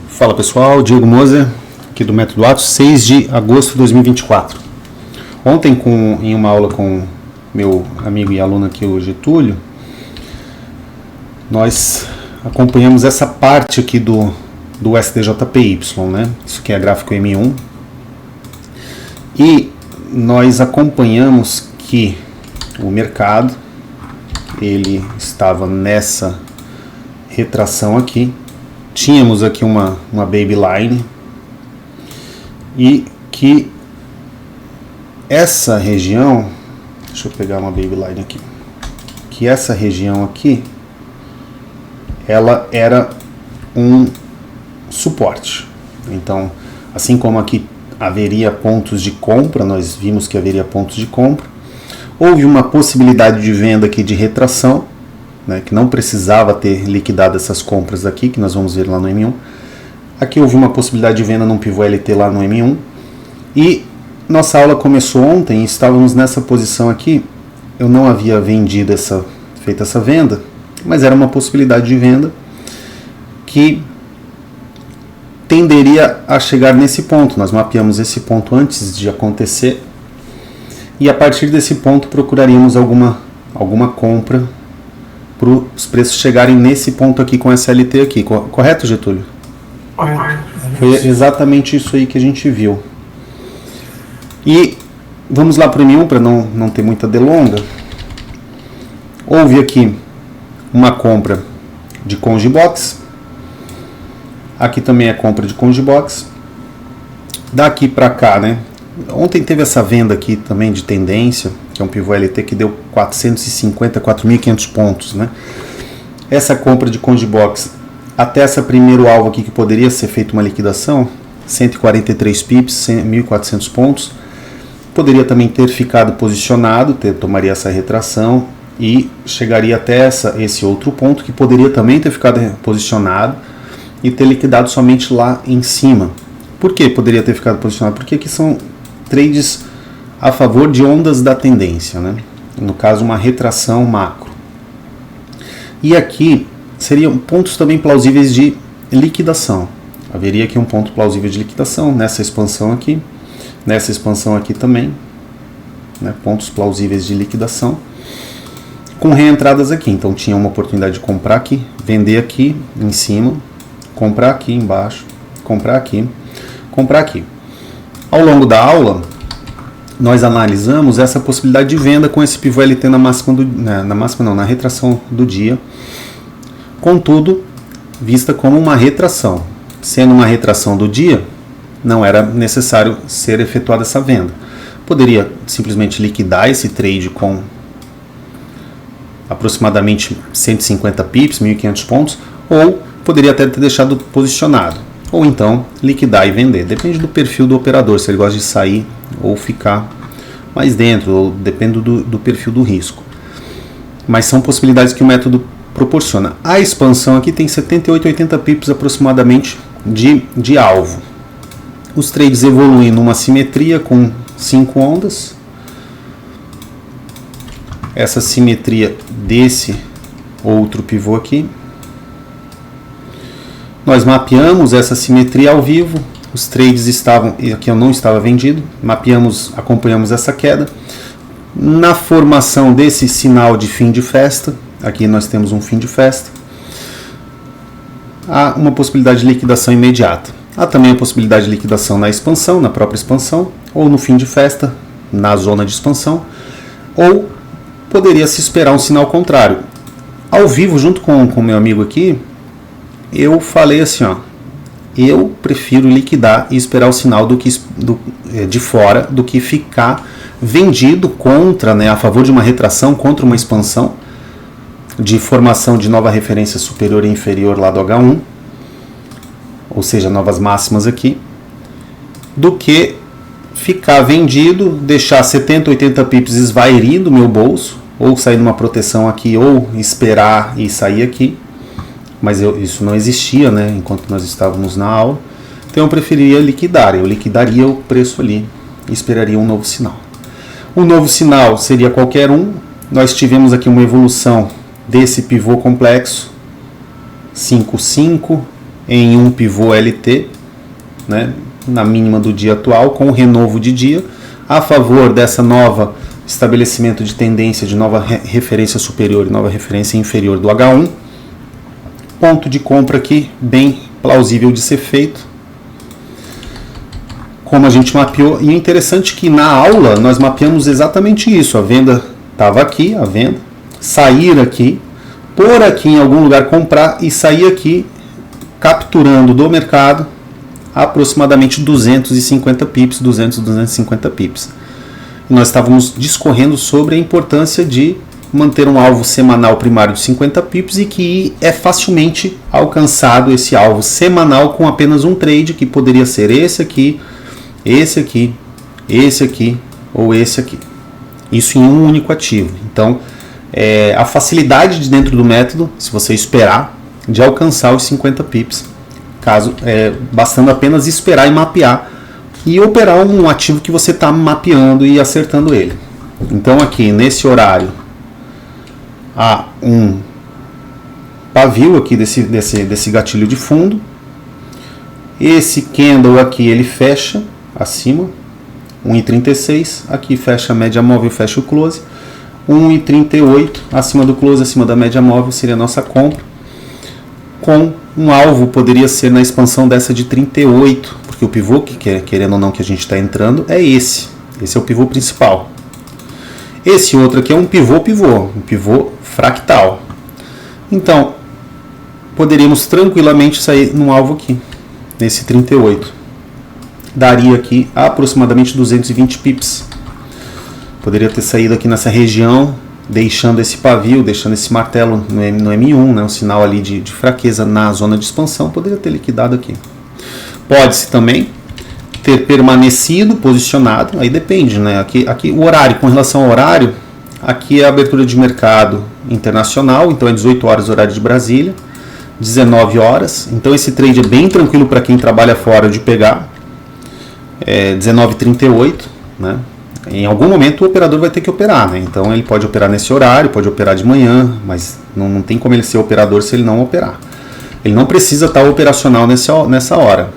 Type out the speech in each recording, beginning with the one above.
Fala pessoal, Diego Moser, aqui do Método Atos, 6 de agosto de 2024. Ontem, em uma aula com meu amigo e aluno aqui, o Getúlio, nós acompanhamos essa parte aqui do SDJPY, né? Isso aqui é gráfico M1. E nós acompanhamos que o mercado, ele estava nessa retração aqui. Tínhamos aqui uma babyline e que essa região, deixa eu pegar uma babyline aqui, que essa região aqui, ela era um suporte. Então, assim como aqui haveria pontos de compra, nós vimos que haveria pontos de compra, houve uma possibilidade de venda aqui de retração, né, que não precisava ter liquidado essas compras aqui, que nós vamos ver lá no M1. Aqui houve uma possibilidade de venda num pivô LT lá no M1. E nossa aula começou ontem e estávamos nessa posição aqui. Eu não havia feito essa venda, mas era uma possibilidade de venda que tenderia a chegar nesse ponto. Nós mapeamos esse ponto antes de acontecer e a partir desse ponto procuraríamos alguma compra para os preços chegarem nesse ponto aqui com essa LT aqui. Correto, Getúlio? Foi exatamente isso aí que a gente viu. E vamos lá para o M1 para não ter muita delonga. Houve aqui uma compra de Congibox. Aqui também é compra de Congibox. Daqui para cá, né? Ontem teve essa venda aqui também de tendência, que é um pivô LT que deu 454.500 pontos, né? Essa compra de Congibox até esse primeiro alvo aqui que poderia ser feita uma liquidação, 143 pips, 1.400 pontos, poderia também ter ficado posicionado, tomaria essa retração e chegaria até esse outro ponto que poderia também ter ficado posicionado e ter liquidado somente lá em cima. Por que poderia ter ficado posicionado? Porque aqui são trades a favor de ondas da tendência, né? No caso uma retração macro. E aqui seriam pontos também plausíveis de liquidação. Haveria aqui um ponto plausível de liquidação nessa expansão aqui também, né? Pontos plausíveis de liquidação com reentradas aqui. Então tinha uma oportunidade de comprar aqui, vender aqui em cima, comprar aqui embaixo, comprar aqui, comprar aqui. Ao longo da aula, nós analisamos essa possibilidade de venda com esse pivô LT na retração do dia. Contudo, vista como uma retração. Sendo uma retração do dia, não era necessário ser efetuada essa venda. Poderia simplesmente liquidar esse trade com aproximadamente 150 pips, 1.500 pontos, ou poderia até ter deixado posicionado. Ou então liquidar e vender. Depende do perfil do operador, se ele gosta de sair ou ficar mais dentro, ou depende do perfil do risco. Mas são possibilidades que o método proporciona. A expansão aqui tem 78, 80 pips aproximadamente de alvo. Os trades evoluem numa simetria com 5 ondas. Essa simetria desse outro pivô aqui. Nós mapeamos essa simetria ao vivo, os trades estavam, aqui eu não estava vendido, acompanhamos essa queda. Na formação desse sinal de fim de festa, aqui nós temos um fim de festa, há uma possibilidade de liquidação imediata. Há também a possibilidade de liquidação na expansão, na própria expansão, ou no fim de festa, na zona de expansão, ou poderia se esperar um sinal contrário. Ao vivo, junto com o meu amigo aqui, eu falei assim, eu prefiro liquidar e esperar o sinal de fora do que ficar vendido contra, né, a favor de uma retração contra uma expansão de formação de nova referência superior e inferior lá do H1, ou seja, novas máximas aqui, do que ficar vendido, deixar 70, 80 pips esvairir do meu bolso, ou sair numa proteção aqui, ou esperar e sair aqui. Mas isso não existia, né, enquanto nós estávamos na aula. Então eu preferiria liquidar. Eu liquidaria o preço ali e esperaria um novo sinal. O novo sinal seria qualquer um. Nós tivemos aqui uma evolução desse pivô complexo 5,5, em um pivô LT, né, na mínima do dia atual, com o renovo de dia, a favor dessa nova estabelecimento de tendência de nova referência superior e nova referência inferior do H1. Ponto de compra aqui bem plausível de ser feito, como a gente mapeou. E é interessante que na aula nós mapeamos exatamente isso. A venda estava aqui, a venda, sair aqui, por aqui em algum lugar comprar e sair aqui capturando do mercado aproximadamente 250 pips, 250 pips. E nós estávamos discorrendo sobre a importância de manter um alvo semanal primário de 50 pips e que é facilmente alcançado esse alvo semanal com apenas um trade, que poderia ser esse aqui, esse aqui, esse aqui ou esse aqui. Isso em um único ativo. Então, a facilidade de dentro do método, se você esperar, de alcançar os 50 pips, bastando apenas esperar e mapear e operar um ativo que você está mapeando e acertando ele. Então aqui nesse horário há um pavio aqui desse gatilho de fundo. Esse candle aqui ele fecha acima 1,36, aqui fecha a média móvel, fecha o close 1,38, acima do close, acima da média móvel seria a nossa compra, com um alvo poderia ser na expansão dessa de 38, porque o pivô, querendo ou não, que a gente está entrando, é esse é o pivô principal. Esse outro aqui é um pivô fractal. Então, poderíamos tranquilamente sair num alvo aqui, nesse 38. Daria aqui aproximadamente 220 pips. Poderia ter saído aqui nessa região, deixando esse pavio, deixando esse martelo no M1, né, um sinal ali de fraqueza na zona de expansão, poderia ter liquidado aqui. Pode-se também ter permanecido posicionado, aí depende, né? Aqui o horário, com relação ao horário, aqui é a abertura de mercado internacional, então é 18 horas horário de Brasília, 19 horas, então esse trade é bem tranquilo para quem trabalha fora de pegar, 19h38, né? Em algum momento o operador vai ter que operar, né? Então ele pode operar nesse horário, pode operar de manhã, mas não tem como ele ser operador se ele não operar. Ele não precisa estar operacional nessa hora.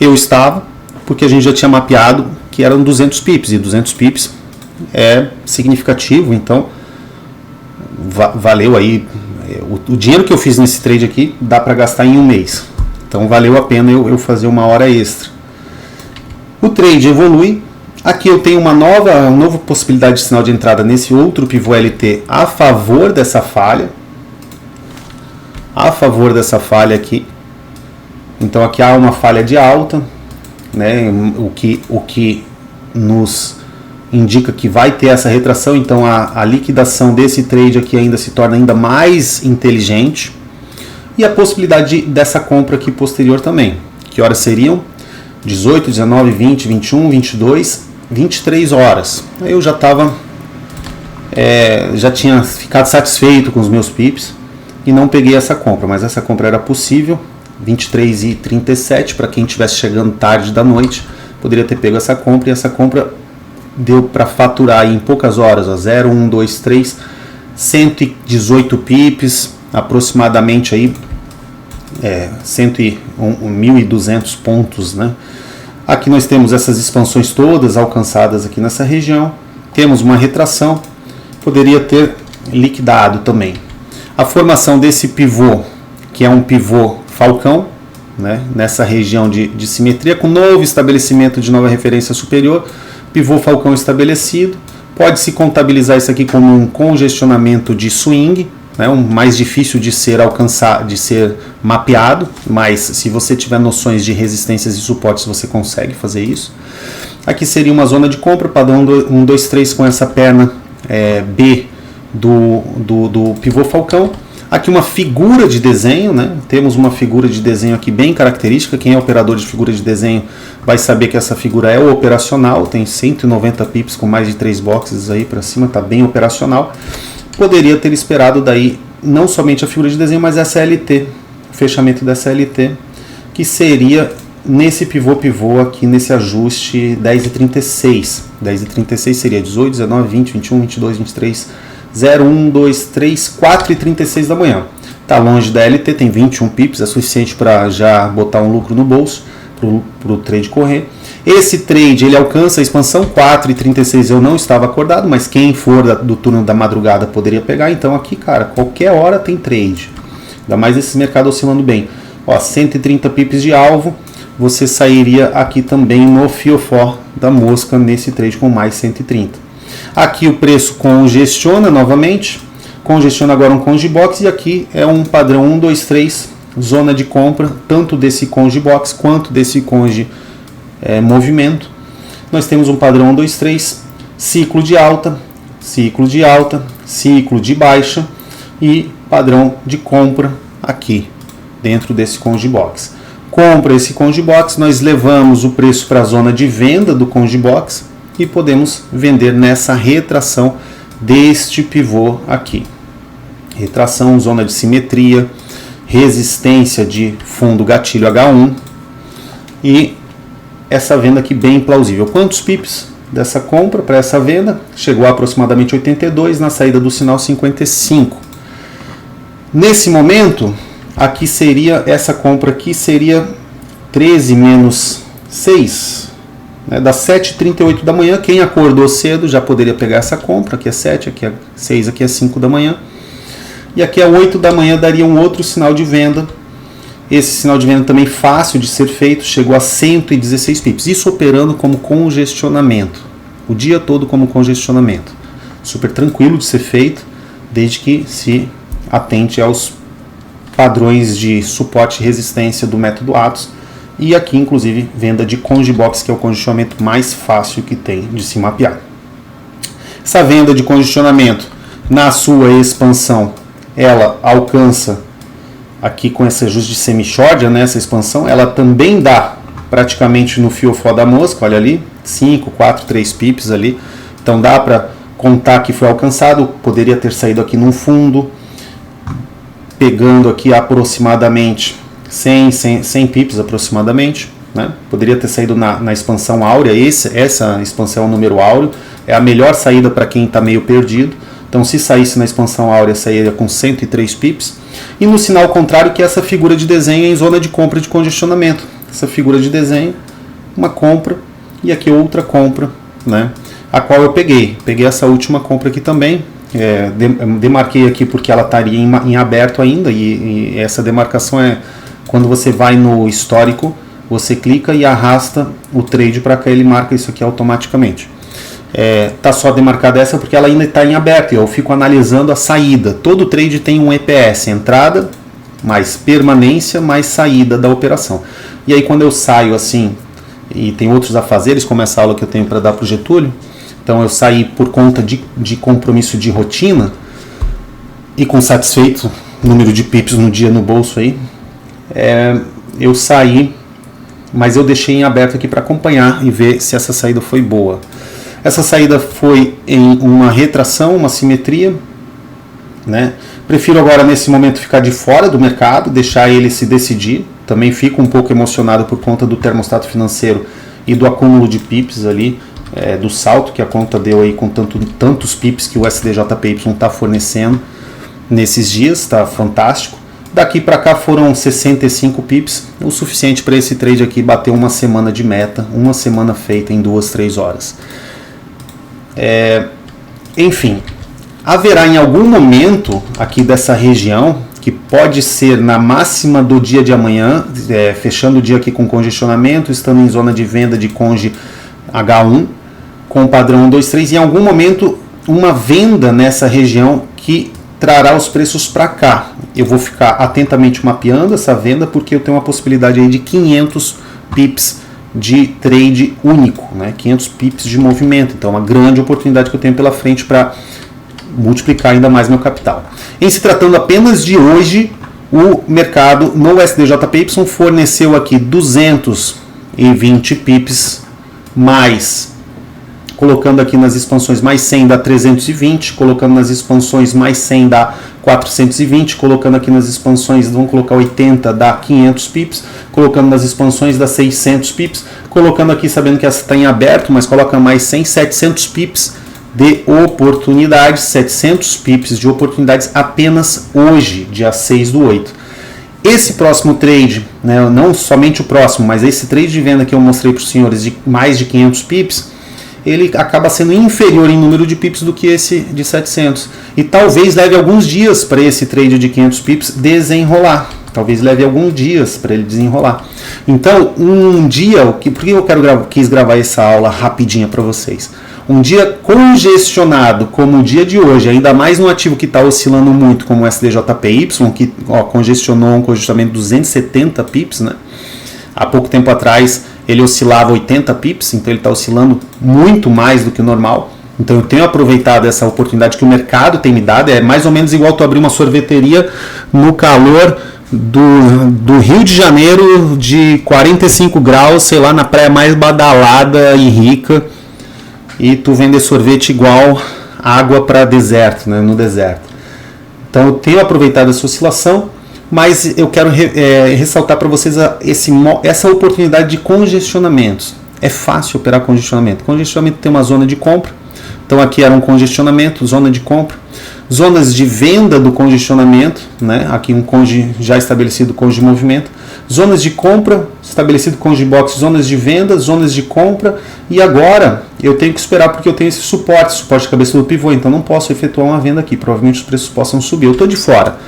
Eu estava, porque a gente já tinha mapeado que eram 200 pips, e 200 pips é significativo, então valeu aí. O dinheiro que eu fiz nesse trade aqui dá para gastar em um mês, então valeu a pena eu fazer uma hora extra. O trade evolui. Aqui eu tenho uma nova possibilidade de sinal de entrada nesse outro pivô LT a favor dessa falha. A favor dessa falha aqui. Então aqui há uma falha de alta, né? O que nos indica que vai ter essa retração. Então a liquidação desse trade aqui ainda se torna ainda mais inteligente. E a possibilidade dessa compra aqui posterior também. Que horas seriam? 18, 19, 20, 21, 22... 23 horas. Eu já tinha ficado satisfeito com os meus pips e não peguei essa compra, mas essa compra era possível. 23h37, para quem estivesse chegando tarde da noite, poderia ter pego essa compra, e essa compra deu para faturar aí em poucas horas, 0, 1, 2, 3, 118 pips, aproximadamente aí 1.200 pontos, né? Aqui nós temos essas expansões todas alcançadas aqui nessa região. Temos uma retração. Poderia ter liquidado também. A formação desse pivô, que é um pivô falcão, né, nessa região de simetria, com novo estabelecimento de nova referência superior. Pivô falcão estabelecido. Pode-se contabilizar isso aqui como um congestionamento de swing, né, um mais difícil de ser alcançado, de ser mapeado, mas se você tiver noções de resistências e suportes, você consegue fazer isso. Aqui seria uma zona de compra, padrão 1, 2, 3 com essa perna B do pivô falcão. Aqui uma figura de desenho, né? Temos uma figura de desenho aqui bem característica. Quem é operador de figura de desenho vai saber que essa figura é operacional, tem 190 pips com mais de 3 boxes aí para cima, está bem operacional. Poderia ter esperado daí não somente a figura de desenho, mas essa LT, o fechamento dessa LT, que seria nesse pivô aqui, nesse ajuste 10h36. 10h36 seria 18, 19, 20, 21, 22, 23, 0, 1, 2, 3, 4h36 da manhã. Está longe da LT, tem 21 pips, é suficiente para já botar um lucro no bolso, para o trade correr. Esse trade ele alcança a expansão 4,36, eu não estava acordado, mas quem for do turno da madrugada poderia pegar. Então aqui, cara, qualquer hora tem trade, ainda mais esse mercado oscilando bem. Ó, 130 pips de alvo, você sairia aqui também no fiofó da mosca nesse trade com mais 130. Aqui o preço congestiona novamente, congestiona agora um Conge Box, e aqui é um padrão 1, 2, 3, zona de compra, tanto desse Conge Box quanto desse Conge movimento. Nós temos um padrão 1, 2, 3, ciclo de alta, ciclo de alta, ciclo de baixa e padrão de compra aqui dentro desse Conge Box. Compra esse Conge Box, nós levamos o preço para a zona de venda do Conge Box e podemos vender nessa retração deste pivô aqui. Retração, zona de simetria, resistência de fundo gatilho H1 e essa venda aqui bem plausível. Quantos pips dessa compra para essa venda? Chegou a aproximadamente 82, na saída do sinal 55. Nesse momento, aqui seria, essa compra aqui seria 13 menos 6, né, das 7h38 da manhã. Quem acordou cedo já poderia pegar essa compra. Aqui é 7, aqui é 6, aqui é 5 da manhã. E aqui é 8 da manhã daria um outro sinal de venda. Esse sinal de venda também fácil de ser feito, chegou a 116 pips. Isso operando como congestionamento, o dia todo como congestionamento. Super tranquilo de ser feito, desde que se atente aos padrões de suporte e resistência do método Atos. E aqui, inclusive, venda de Conge Box, que é o congestionamento mais fácil que tem de se mapear. Essa venda de congestionamento, na sua expansão, ela alcança, aqui com esse ajuste de semichórdia, né, essa expansão, ela também dá praticamente no fiofó da mosca, olha ali, 5, 4, 3 pips ali. Então dá para contar que foi alcançado, poderia ter saído aqui num fundo, pegando aqui aproximadamente 100 pips aproximadamente, né? Poderia ter saído na expansão áurea. Essa expansão é o número áureo, é a melhor saída para quem está meio perdido. Então se saísse na expansão áurea, sairia com 103 pips. E no sinal contrário, que é essa figura de desenho em zona de compra de congestionamento. Essa figura de desenho, uma compra e aqui outra compra, né? A qual eu peguei essa última compra aqui também. Demarquei aqui porque ela estaria em aberto ainda, e essa demarcação é quando você vai no histórico, você clica e arrasta o trade para cá, ele marca isso aqui automaticamente. Tá só demarcada essa porque ela ainda está em aberto e eu fico analisando a saída. Todo trade tem um EPS, entrada mais permanência mais saída da operação. E aí quando eu saio assim, e tem outros afazeres, como essa aula que eu tenho para dar para o Getúlio, então eu saí por conta de compromisso de rotina e com satisfeito número de pips no dia no bolso aí, eu saí, mas eu deixei em aberto aqui para acompanhar e ver se essa saída foi boa. Essa saída foi em uma retração, uma simetria, né? Prefiro agora nesse momento ficar de fora do mercado, deixar ele se decidir. Também fico um pouco emocionado por conta do termostato financeiro e do acúmulo de pips ali, do salto que a conta deu aí com tantos pips que o SDJPY está fornecendo nesses dias, está fantástico. Daqui para cá foram 65 pips, o suficiente para esse trade aqui bater uma semana de meta, uma semana feita em 2, 3 horas. Enfim, haverá em algum momento aqui dessa região, que pode ser na máxima do dia de amanhã, fechando o dia aqui com congestionamento, estando em zona de venda de Conge H1, com o padrão 1, 2, 3, em algum momento uma venda nessa região que trará os preços para cá. Eu vou ficar atentamente mapeando essa venda, porque eu tenho uma possibilidade aí de 500 pips de trade único, né? 500 pips de movimento. Então, uma grande oportunidade que eu tenho pela frente para multiplicar ainda mais meu capital. Em se tratando apenas de hoje, o mercado no SDJPY forneceu aqui 220 pips mais, colocando aqui nas expansões mais 100 dá 320, colocando nas expansões mais 100 dá 420, colocando aqui nas expansões, vamos colocar 80, dá 500 pips, colocando nas expansões dá 600 pips, colocando aqui sabendo que essa está em aberto, mas coloca mais 100, 700 pips de oportunidades, 700 pips de oportunidades apenas hoje, dia 6/8. Esse próximo trade, né, não somente o próximo, mas esse trade de venda que eu mostrei para os senhores de mais de 500 pips, ele acaba sendo inferior em número de pips do que esse de 700. E talvez leve alguns dias para esse trade de 500 pips desenrolar. Talvez leve alguns dias para ele desenrolar. Então, um dia, por que eu quis gravar essa aula rapidinha para vocês? Um dia congestionado, como o dia de hoje, ainda mais no ativo que está oscilando muito, como o SDJPY, que congestionou um congestionamento de 270 pips, né? Há pouco tempo atrás ele oscilava 80 pips, então ele está oscilando muito mais do que o normal. Então eu tenho aproveitado essa oportunidade que o mercado tem me dado. É mais ou menos igual tu abrir uma sorveteria no calor do Rio de Janeiro de 45 graus, sei lá, na praia mais badalada e rica, e tu vender sorvete igual água para deserto, né, no deserto. Então eu tenho aproveitado essa oscilação, mas eu quero ressaltar para vocês essa oportunidade de congestionamentos. É fácil operar congestionamento. Congestionamento tem uma zona de compra. Então aqui era um congestionamento, zona de compra. Zonas de venda do congestionamento, né? Aqui um conge já estabelecido, conge de movimento. Zonas de compra, estabelecido conge box, zonas de venda, zonas de compra. E agora eu tenho que esperar porque eu tenho esse suporte de cabeça do pivô. Então não posso efetuar uma venda aqui. Provavelmente os preços possam subir. Eu estou de fora.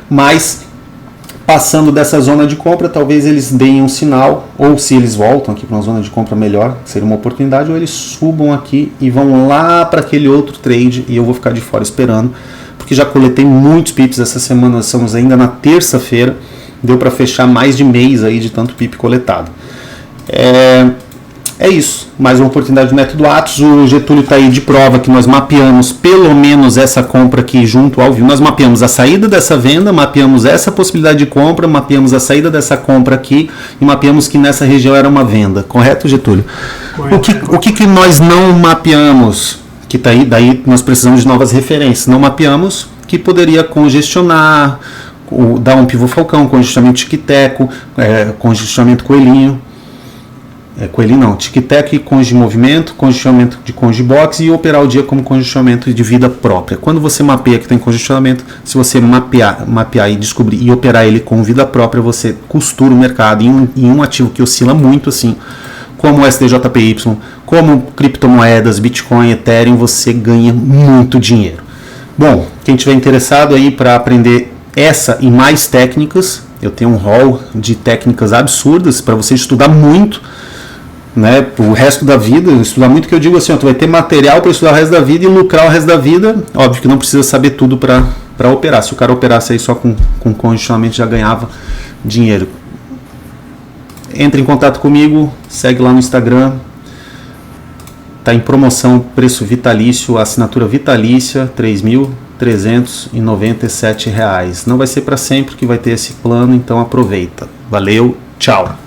Mas passando dessa zona de compra, talvez eles deem um sinal, ou se eles voltam aqui para uma zona de compra melhor, seria uma oportunidade, ou eles subam aqui e vão lá para aquele outro trade e eu vou ficar de fora esperando, porque já coletei muitos pips essa semana, nós estamos ainda na terça-feira, deu para fechar mais de mês aí de tanto pip coletado. É isso, mais uma oportunidade do método Atos. O Getúlio está aí de prova que nós mapeamos pelo menos essa compra aqui junto ao vivo. Nós mapeamos a saída dessa venda, mapeamos essa possibilidade de compra, mapeamos a saída dessa compra aqui e mapeamos que nessa região era uma venda. Correto, Getúlio? Correto. O que nós não mapeamos? Que tá aí, daí nós precisamos de novas referências. Não mapeamos que poderia congestionar, dar um pivô falcão, congestionamento tic-teco, congestionamento coelhinho. Coelhinho não, tic-tac, conge de movimento, congestionamento de conge box e operar o dia como congestionamento de vida própria. Quando você mapeia que tem congestionamento, se você mapear e descobrir e operar ele com vida própria, você costura o mercado em um ativo que oscila muito assim, como o SDJPY, como criptomoedas, Bitcoin, Ethereum, você ganha muito dinheiro. Bom, quem tiver interessado aí para aprender essa e mais técnicas, eu tenho um hall de técnicas absurdas para você estudar muito, né, o resto da vida, estudar muito, que eu digo assim, tu vai ter material para estudar o resto da vida e lucrar o resto da vida. Óbvio que não precisa saber tudo para operar. Se o cara operasse aí só com condicionamento, já ganhava dinheiro. Entre em contato comigo, segue lá no Instagram, tá em promoção, preço vitalício, assinatura vitalícia, R$ 3.397. Não vai ser para sempre que vai ter esse plano, então aproveita. Valeu, tchau!